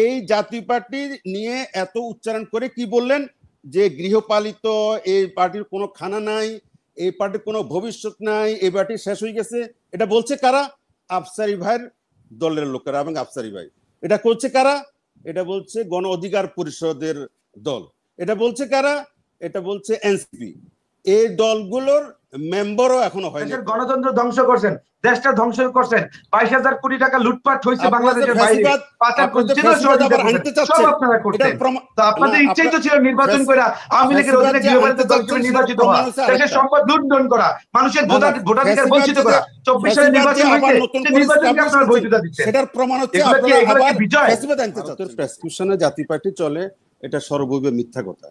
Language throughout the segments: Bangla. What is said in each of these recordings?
এই জাতীয় পার্টি নিয়ে এত উচ্চারণ করে কি বললেন যে গৃহপালিত এই পার্টির কোনো খানা নাই, এই পার্টির কোনো ভবিষ্যৎ নাই, এই পার্টি শেষ হয়ে গেছে। এটা বলছে কারা? আফসারি ভাইয়ের দলের লোকেরা এবং আফসারি ভাই। এটা করছে কারা? এটা বলছে গণ অধিকার পরিষদের দল। এটা বলছে কারা? এটা বলছে এনসিপি। এই দলগুলোর মেম্বারও এখনো হয়নি। গণতন্ত্র ধ্বংস করছেন, দেশটা ধ্বংস করছেন, 22,000 কোটি টাকা লুটপাট হয়েছে বাংলাদেশের বাইরে, পাচার করছেন, সব আপনারা করতেন। তো আপনাদের ইচ্ছাই তো ছিল নির্বাচন করে আওয়ামী লীগের অধীনে গৃহপালিত দল হিসেবে নির্বাচিত হওয়া, দেশের সম্পদ লুণ্ঠন করা, মানুষের ভোটাধিকার বঞ্চিত করা। 24 সালে নির্বাচন হয়েছে, সেই নির্বাচনকে আপনারা বৈধতা দিচ্ছেন। সেটার প্রমাণ হচ্ছে আপনারা আবার ফ্যাসিবাদ আনতে চাচ্ছেন। প্রেসক্রিপশনে জাতীয় পার্টি চলে, এটা সর্বৈব মিথ্যা কথা।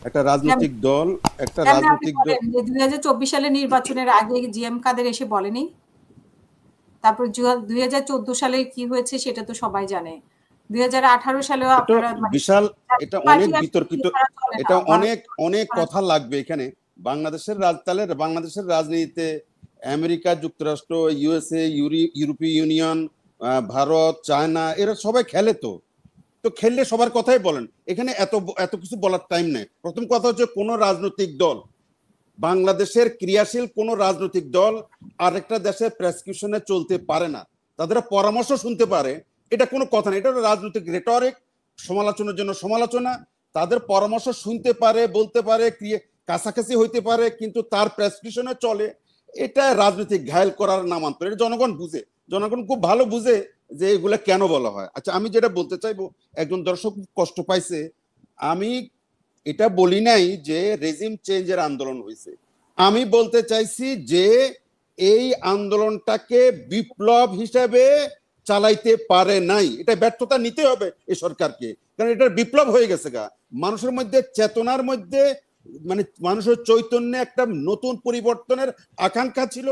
একটা রাজনৈতিক দল, একটা রাজনৈতিক দল 2024 সালে নির্বাচনের আগে জিএম কাদের এসে বলেনি? তারপর 2014 সালে কি হয়েছে সেটা তো সবাই জানে। 2018 সালেও আপনারা বিশাল, এটা অনেক বিতর্কিত, এটা অনেক কথা লাগবে এখানে। বাংলাদেশের রাজনীতিতে আমেরিকা যুক্তরাষ্ট্র, ইউএসএ, ইউরোপীয় ইউনিয়ন, ভারত, চায়না, এরা সবাই খেলে। তো খেললে সবার কথাই বলেন, এখানে এত কিছু বলার টাইম নেই। প্রথম কথা হচ্ছে কোন রাজনৈতিক দল, বাংলাদেশের ক্রিয়াশীল কোন রাজনৈতিক দল আরেকটা দেশের প্রেসক্রিপশনে চলতে পারে না। তাদের পরামর্শ শুনতে পারে, এটা কোনো কথা না। এটা রাজনৈতিক রেটরিক, সমালোচনার জন্য সমালোচনা। তাদের পরামর্শ শুনতে পারে, বলতে পারে, কাছাকাছি হইতে পারে, কিন্তু তার প্রেসক্রিপশনে চলে, এটা রাজনৈতিক ঘায়েল করার নামান্তর। এটা জনগণ বুঝে, জনগণ খুব ভালো বুঝে যে এগুলা কেন বলা হয়। আচ্ছা, আমি যেটা বলতে চাইবো, একজন দর্শক কষ্ট পাইছে, আমি এটা বলি নাই যে রেজিম চেঞ্জের আন্দোলন হয়েছে। আমি বলতে চাইছি যে এই আন্দোলনটাকে বিপ্লব হিসেবে চালাইতে পারে নাই। এটা ব্যর্থতা নিতে হবে এই সরকারকে, কারণ এটা বিপ্লব হয়ে গেছে গা। মানুষের মধ্যে, চেতনার মধ্যে, মানে মানুষের চৈতন্যে একটা নতুন পরিবর্তনের আকাঙ্ক্ষা ছিল,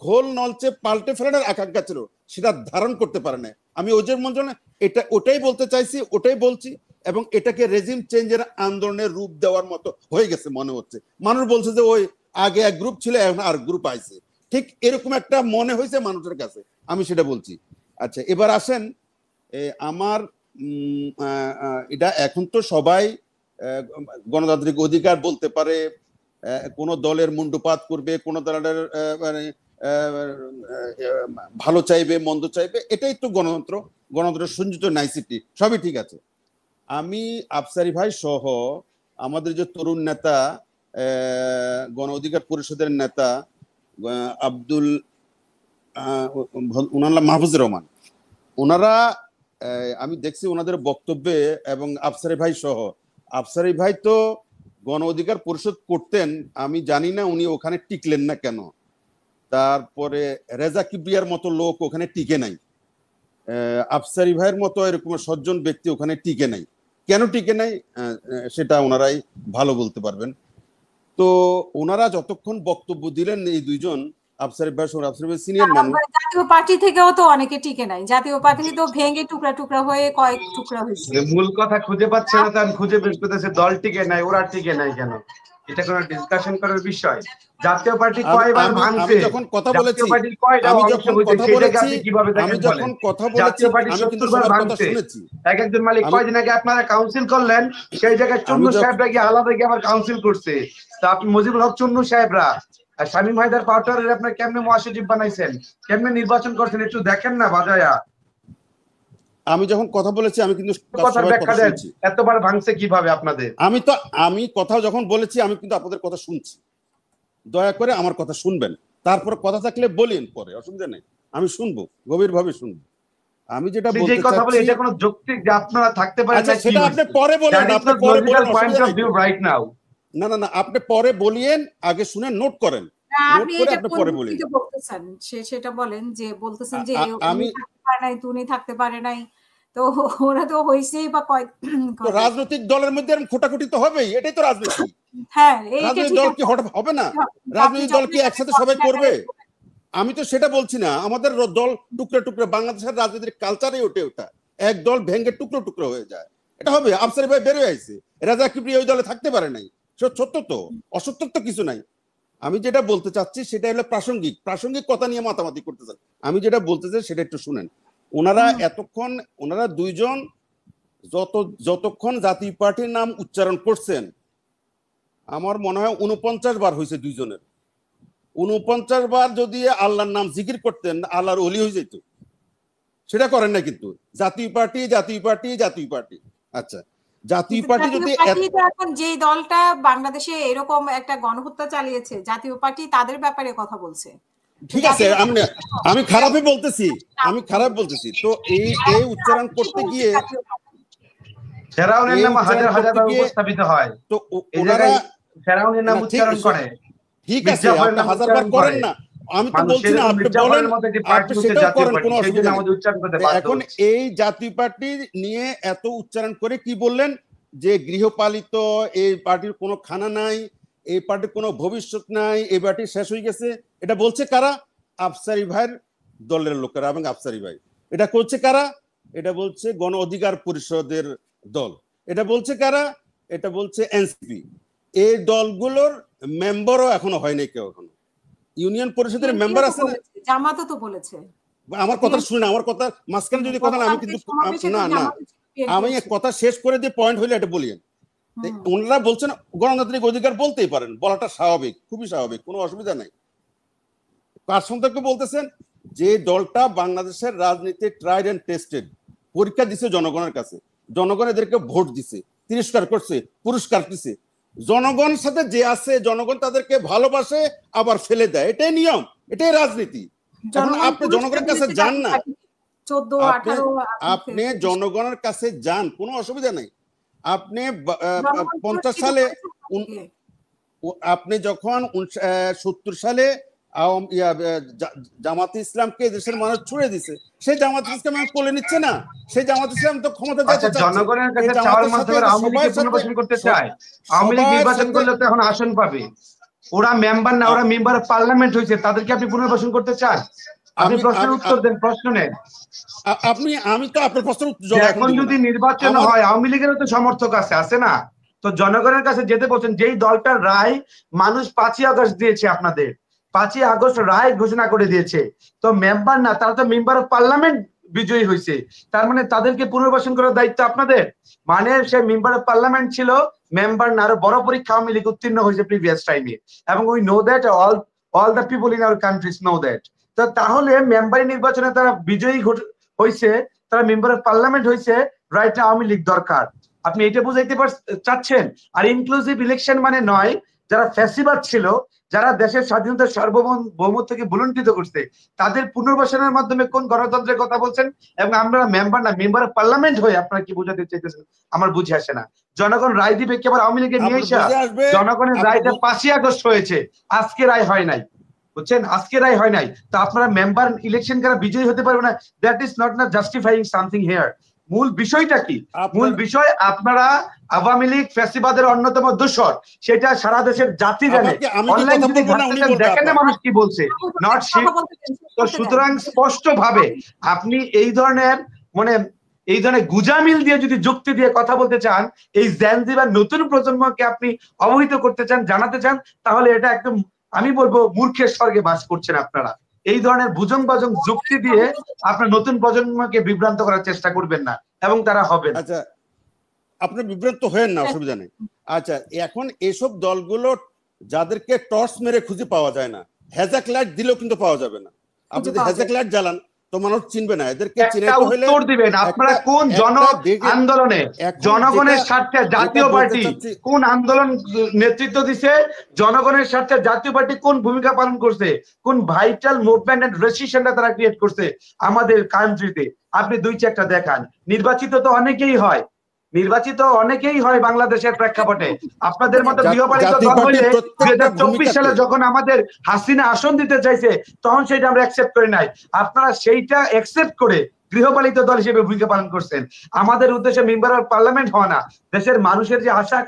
ঘোল নলচে পাল্টে ফেলার আকাঙ্ক্ষা ছিল, সেটা ধারণ করতে পারে না। আমি ওজের মঞ্চনে ওটাই বলতে চাইছি, ওটাই বলছি। এবং এটাকে রেজিম চেঞ্জের আন্দোলনের রূপ দেওয়ার মতো হয়ে গেছে মনে হচ্ছে। মানুষ বলছে যে ওই আগে এক গ্রুপ ছিল, এখন আর গ্রুপ আইছে, ঠিক এরকম একটা মনে হয়েছে মানুষের কাছে, আমি সেটা বলছি। আচ্ছা, এবার আসেন, আমার এটা এখন তো সবাই গণতান্ত্রিক অধিকার বলতে পারে, কোন দলের মুন্ডুপাত করবে, কোন দলের মানে ভালো চাইবে, মন্দ চাইবে, এটাই তো গণতন্ত্র, গণতন্ত্রের সঞ্চিত নাইসিটি, সবই ঠিক আছে। আমি আফসারি ভাই সহ আমাদের যে তরুণ নেতা, গণ অধিকার পরিষদের নেতা আব্দুল মাহফুজুর রহমান, ওনারা, আমি দেখছি ওনাদের বক্তব্যে, এবং আফসারি ভাই সহ, আফসারি ভাই তো গণ অধিকার পরিষদ করতেন, আমি জানি না উনি ওখানে টিকলেন না কেন। তারপরে রেজা কিবরিয়ার মতো লোক ওখানে টিকে নাই, আফসারি ভাইয়ের মতো এরকম সজ্জন ব্যক্তি ওখানে টিকে নাই। কেন টিকে নাই সেটা ওনারাই ভালো বলতে পারবেন। তো ওনারা যতক্ষণ বক্তব্য দিলেন, এই দুইজন, আফসারি ভাই সিনিয়র মানুষ, জাতীয় পার্টি থেকেও তো অনেকে টিকে নাই। জাতীয় পার্টি তো ভেঙে টুকরা টুকরা হয়ে কয়েক টুকরা হয়েছে। মূল কথা খুঁজে পাচ্ছে না, তার খুঁজে বের করতেছে দল টিকে নাই, ওরা টিকে নাই কেন, এটা কোনো ডিসকাশন করার বিষয়? জাতীয় পার্টি কয়বার ভাঙছে, যখন কথা বলেছি, আমি যখন কথা বলেছি, জাতীয় পার্টি 70 বার ভাঙছে। একজন মালিক কয়দিন আগে আপনারা কাউন্সিল করলেন, সেই জায়গায় চুন্নু সাহেবরা গিয়ে আলাদা গিয়ে আবার কাউন্সিল করছে। তা আপনি মুজিবুল হক চুন্নু সাহেবরা আর শামীম হায়দার পাউটারের আপনার কেমনে মহাসচিব বানাইছেন, কেমনে নির্বাচন করছেন, একটু দেখেন না বাজায়া। আমি যখন কথা বলেছি, আমি কিন্তু এতবার ভাঙছে কিভাবে আপনাদের? আমি কথা যখন বলেছি, আমি কিন্তু আপনাদের কথা শুনছি, দয়া করে আমার কথা শুনবেন। তারপর কথা থাকলে বলেন, পরে অসুবিধা নেই, আমি শুনবো, গভীরভাবে শুনবো। আমি যেটা বলতে চাচ্ছি, এটা কোনো যৌক্তিক যে আপনারা থাকতে পারেন না, সেটা আপনি পরে বলেন, আপনি পরে বলেন, রাইট নাও। না, আপনি পরে বলিয়েন, আগে শুনে নোট করেন, নোট করে আপনি পরে বলেন। সেটা বলেন যে বলতেছেন যে আমি থাকতে পারে নাই, তুমি থাকতে পারে নাই, তো ওরা তো হইছেই বা কয় রাজনৈতিক দলের মধ্যে এরকম খোটাখুটি তো হবেই, এটাই তো রাজনীতি। হ্যাঁ, রাজনৈতিক দল কি হবে না? রাজনৈতিক দল কি একসাথে সবাই করবে? আমি তো সেটা বলছি না। আমাদের দল টুকরো টুকরো, বাংলাদেশের রাজনীতির কালচারে ওঠে, ওটা এক দল ভেঙে টুকরো টুকরো হয়ে যায়, এটা হবে। আফসারি ভাই বের হয়ে আইছে, রাজা কিবরিয়া ওই দলে থাকতে পারে নাই, সত্য তো, অসত্য তো কিছু নাই। আমি যেটা বলতে চাচ্ছি সেটা হলো প্রাসঙ্গিক কথা নিয়ে মাতামাতি করতে চান। আমি যেটা বলতে চাই সেটা একটু শুনেন। ওনারা এতক্ষণ, ওনারা দুইজন যতক্ষণ জাতীয় পার্টির নাম উচ্চারণ করছেন, আমার মনে হয় 49 বার হয়েছে দুইজনের। 49 বার যদি আল্লাহর নাম জিকির করতেন, আল্লাহর ওলি হয়ে যেত। সেটা করেন না কিন্তু, জাতীয় পার্টি জাতীয় পার্টি জাতীয় পার্টি। আচ্ছা, জাতীয় পার্টি যদি এখন যে দলটা বাংলাদেশে এরকম একটা গণহত্যা চালিয়েছে, জাতীয় পার্টি তাদের ব্যাপারে কথা বলছে। ঠিক আছে, আমি খারাপই বলতেছি, আমি খারাপ বলতেছি। তো এই উচ্চারণ করতে গিয়ে ফেরাউনের নাম হাজার হাজার উপস্থাপিত হয়, তো ওনারা ফেরাউনের নাম উচ্চারণ করে। ঠিক আছে, আপনি হাজারবার করেন না, আমি তো বলছি না আপনি বলেন, আপনি সেটাও করেন, কোনো অসুবিধা নেই। এখন এই জাতীয় পার্টি নিয়ে এত উচ্চারণ করে কি বললেন যে গৃহপালিত এই পার্টির কোনো খানা নাই, এই পার্টির কোনো ভবিষ্যৎ নাই, এই পার্টি শেষ হয়ে গেছে। এটা বলছে কারা? আফসারি ভাইয়ের দলের লোকেরা এবং আফসারি ভাই। এটা করছে কারা? এটা বলছে গণ অধিকার পরিষদের দল। এটা বলছে কারা? এটা বলছে এনসিপি। এই দলগুলোর মেম্বারও এখনো হয় নাই কেউ, এখনো ইউনিয়ন পরিষদের মেম্বার আছে না? জামাতও তো বলেছে। আমার কথা শুনে, আমার কথা মাঝখানে যদি কথা না, আমি কিন্তু না আমি এক কথা শেষ করে দিয়ে পয়েন্ট হইলে এটা বলি। ওনারা বলছেন গণতান্ত্রিক অধিকার, বলতেই পারেন, বলাটা স্বাভাবিক, খুবই স্বাভাবিক, কোনো অসুবিধা নাই। কার সম্পর্কে বলতেছেন? যে দলটা বাংলাদেশের রাজনীতি ট্রাইড এন্ড টেস্টেড, পরীক্ষা দিছে জনগণের কাছে, জনগণ এদেরকে ভোট দিছে, তিরস্কার করছে, পুরস্কার দিছে। জনগণের সাথে যে আছে, জনগণ তাদেরকে ভালোবাসে আবার ফেলে দেয়, এটাই নিয়ম, এটাই রাজনীতি। আপনি জনগণের কাছে যান না, আপনি জনগণের কাছে যান, কোনো অসুবিধা নেই। আপনি 50 সালে, আপনি যখন 70 সালে জামাতে ইসলামকে দেশের মানুষ ছুড়ে দিছে, সেই জামাতে ইসলাম কোলে নিচ্ছে না, সেই জামাতে ইসলাম তো ক্ষমতা যাচ্ছে। জনগণের কাছে চাওয়ার মাধ্যমে আওয়ামী লীগ পুনর্বাসন করতে চায়। আওয়ামী লীগ নির্বাচন করলে তো এখন আসন পাবে, ওরা মেম্বার না, ওরা মেম্বার অফ পার্লামেন্ট হয়েছে, তাদেরকে আপনি পুনর্বাসন করতে চান? আপনি প্রশ্নের উত্তর দেন, প্রশ্ন নেন আপনি। আমি তো আপনার প্রশ্নের উত্তর, এখন যদি নির্বাচন হয়, আওয়ামী লীগেরও তো সমর্থক আছে না? তো জনগণের কাছে যেতে বলছেন, যেই দলটার রায় মানুষ 5ই আগস্ট দিয়েছে, আপনাদের 5ই আগস্ট রায় ঘোষণা করে দিয়েছে, তো মেম্বার না, তারা তো মেম্বার অফ পার্লামেন্ট বিজয়ী হয়েছে, তার মানে তাদেরকে পুনর্বাসন করার দায়িত্ব আপনাদের। মানে সে মেম্বার অফ পার্লামেন্ট ছিল, মেম্বার না, আরো বড় পরীক্ষা আওয়ামী লীগ উত্তীর্ণ হয়েছে প্রিভিয়াস টাইমে, এবং we know that, all the people in our countries know that. তো তাহলে মেম্বারি নির্বাচনে তারা বিজয়ী হয়েছে, তারা মেম্বার অফ পার্লামেন্ট হয়েছে, রাইট না আওয়ামী লীগ দরকার। আপনি এটা বুঝাইতে চাচ্ছেন? আর ইনক্লুসিভ ইলেকশন মানে নয়, যারা ফ্যাসিবাদ ছিল, যারা দেশের স্বাধীনতার সার্বভৌমত্বকে ভুলুণ্ঠিত করছে, তাদের পুনর্বাসনের মাধ্যমে কোন গণতন্ত্রের কথা বলছেন? এবং আমরা মেম্বার না, মেম্বার অফ পার্লামেন্ট হয়ে আপনারা কি বোঝাতে চাইতেছেন আমার বুঝে আসে না। জনগণ রায় দিবে কেবল আওয়ামী লীগের নিয়ে এসে। জনগণের রায়টা 5ই আগস্ট হয়েছে, আজকে রায় হয় নাই, বুঝছেন? আজকে রায় হয় নাই, তো আপনারা মেম্বার ইলেকশন করা বিজয়ী হতে পারবে না। That is not justifying something here. মূল বিষয়টা কি? মূল বিষয় আপনারা আওয়ামী লীগ ফ্যাসিবাদের অন্যতম দোষর, সেটা সারা দেশের জাতি জানে। অনলাইন যদি দেখেন না মানুষ কি বলছে, নট তো সুতরাং স্পষ্ট ভাবে আপনি এই ধরনের গুজামিল দিয়ে যদি যুক্তি দিয়ে কথা বলতে চান, এই জেনজি বা নতুন প্রজন্মকে আপনি অবহিত করতে চান, জানাতে চান, তাহলে এটা একদম, আমি বলবো, মূর্খের স্বর্গে বাস করছেন আপনারা। এই ধরনের বুজং বাজং যুক্তি দিয়ে আপনার নতুন প্রজন্মকে বিভ্রান্ত করার চেষ্টা করবেন না, এবং তারা হবে। আচ্ছা, আপনি বিভ্রান্ত হয়েন না, অসুবিধা নেই। আচ্ছা, এখন এসব দলগুলো যাদেরকে টর্চ মেরে খুঁজে পাওয়া যায় না, হ্যাজাক লাইট দিলেও কিন্তু পাওয়া যাবে না। আপনি যদি হ্যাজাক লাইট জ্বালান তো মানুষ চিনবে না। এদেরকে চিনাইতে হলে উত্তর দিবেন আপনারা কোন জন আন্দোলনে, জনগণের স্বার্থে জাতীয় পার্টি কোন আন্দোলন নেতৃত্ব দিছে, জনগণের স্বার্থে জাতীয় পার্টি কোন ভূমিকা পালন করছে, কোন ভাইটাল মুভমেন্ট এন্ড রেসিস্টেন্সটা তারা ক্রিয়েট করছে আমাদের কান্ট্রিতে। আপনি 2-4টা দেখান। নির্বাচিত তো অনেকেই হয়, নির্বাচিত অনেকেই হয় বাংলাদেশের প্রেক্ষাপটে। আপনাদের মতো গৃহপালিত দল হইলে 2024 সালে যখন আমাদের হাসিনা আসন দিতে চাইছে, তখন সেটা আমরা অ্যাকসেপ্ট করি নাই। আপনারা সেইটা অ্যাকসেপ্ট করে গৃহপালিত দল হিসেবে ভূমিকা পালন করছেন। আমাদের উদ্দেশ্যে মেম্বার অফ পার্লামেন্ট হওয়া না, দেশের মানুষের যে আশা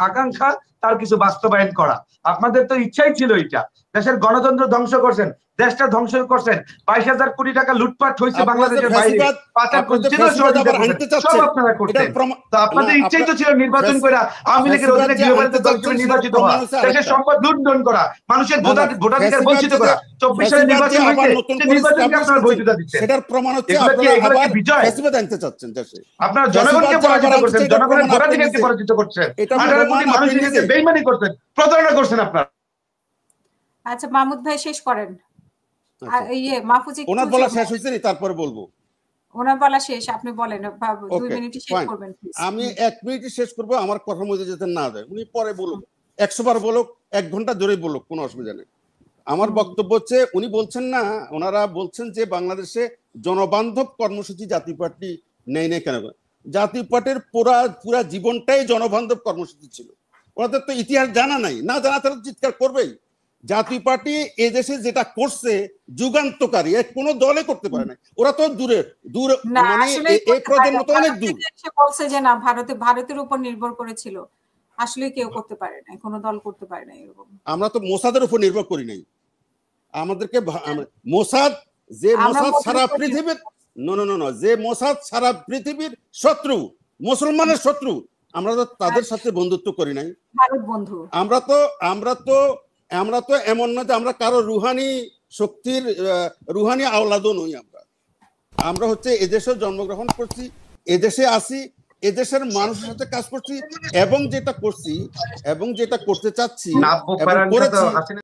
আকাঙ্ক্ষা তার কিছু বাস্তবায়ন করা। আপনাদের তো ইচ্ছাই ছিল এটা। দেশের গণতন্ত্র ধ্বংস করছেন, দেশটা ধ্বংস করছেন, 22,000 কোটি টাকা লুটপাট হয়েছে বাংলাদেশের বাইরে, সব আপনারা করতেন। তো আপনাদের ইচ্ছাই তো ছিল নির্বাচন করে আওয়ামী লীগের অধীনে গৃহপালিত দল হিসেবে নির্বাচিত হওয়া, দেশের সম্পদ লুণ্ঠন করা, মানুষের ভোটাধিকার বঞ্চিত করা। 24 সালে নির্বাচন হয়েছে, সেই নির্বাচনকে আপনারা বৈধতা দিচ্ছেন। সেটার প্রমাণ হচ্ছে বিজয় আনতে চাচ্ছেন দেশে। আপনারা জনগণকে পরাজিত করছেন, জনগণের ভোটাধিকারকে পরাজিত করছেন, 18 কোটি মানুষের সাথে বেইমানি করছেন, প্রতারণা করছেন আপনারা। আচ্ছা মাহমুদ ভাই শেষ করেন। মাহফুজ ওনার বলা শেষ হয়েছে, তারপরে বলবো। ওনার বলা শেষ, আপনি বলেন 2 মিনিটে শেষ করবেন প্লিজ। আমি 1 মিনিটে শেষ করব, আমার কথার মধ্যে যেতে না যায়। উনি পরে বলুক, 100 বার বলুক, 1 ঘন্টা ধরে বলুক, কোনো অসুবিধা নেই। আমার বক্তব্য হচ্ছে, উনি বলছেন না, ওনারা বলছেন যে বাংলাদেশে জনবান্ধব কর্মসূচি জাতীয় পার্টি নেই কেন। জাতীয় পার্টির পুরা জীবনটাই জনবান্ধব কর্মসূচি ছিল। ওনাদের তো ইতিহাস জানা নাই, না জানা তারা চিৎকার করবেই। জাতীয় পার্টি এদেশে যেটা করছে যুগান্তকারী, কোনো দলে করতে পারে না। ওরা তো দূরে মানে এই প্রজন্ম তো অনেক দূর। বলছে যে না, ভারতের উপর নির্ভর করেছিল, আসলে কেউ করতে পারে না, কোনো দল করতে পারে না এরকম। আমরা তো মোসাদের উপর নির্ভর করি নাই। আমাদেরকে মোসাদ, যে মোসাদ সারা পৃথিবীর যে মোসাদ সারা পৃথিবীর শত্রু, মুসলমানের শত্রু, আমরা তো তাদের সাথে বন্ধুত্ব করি নাই। ভারত বন্ধু। আমরা তো এমন না যে আমরা কারো রুহানি শক্তির রুহানি আওলাদও নই। আমরা হচ্ছে এদেশে জন্মগ্রহণ করছি, এদেশে আসি, এদেশের মানুষের সাথে কাজ করছি, এবং যেটা করছি এবং যেটা করতে চাচ্ছি